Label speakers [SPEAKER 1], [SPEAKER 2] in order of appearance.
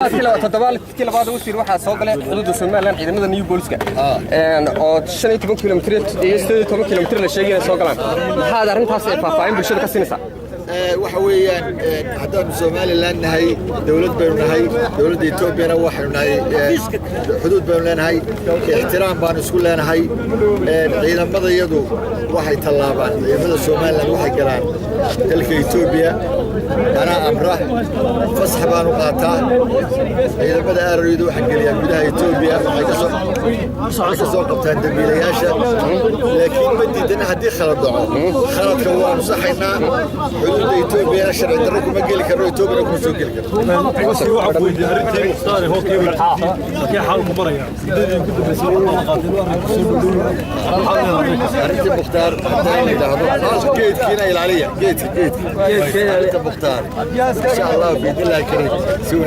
[SPEAKER 1] كلا بعض وسير واحد سوق له حدود السومالان ciidamada New Police-ka oo 15 kilomitir iyo 16 kilomitir la sheegay soo galaan maxaa arintaas ay faahfaahin bulshada ka siinaysaa
[SPEAKER 2] waxa weeyaan haddaan Soomaaliland nahay dawlad baynu nahay dawladda Itoobiya waxaynu nahay xuduud baynu leenahay ixtiraam baan isku leenahay ciidamadayadu waxay tallaabaan ciidamada Soomaaliland waxay galaan dalka Itoobiya ana amra fasax baan u qaataa ciidamada aaraydu waxay galiyaan gudaha Itoobiya waxay ka soo qabtaan dambiilayaasha laakiin badidana haddii khalad dhaco khaladka waan saxaynaa Ethiopia شرع درك ما قال كرو Ethiopia كم سوق كرو.
[SPEAKER 3] بس يوعد ويدي هرتي مختار هو كيف حالكم مرة يعني. كنت بس والله قاتلوا
[SPEAKER 2] هرتي مختار دائما هذا جيت كنا العليا جيت هرتي مختار. إن شاء الله بإذن الله كريم سوي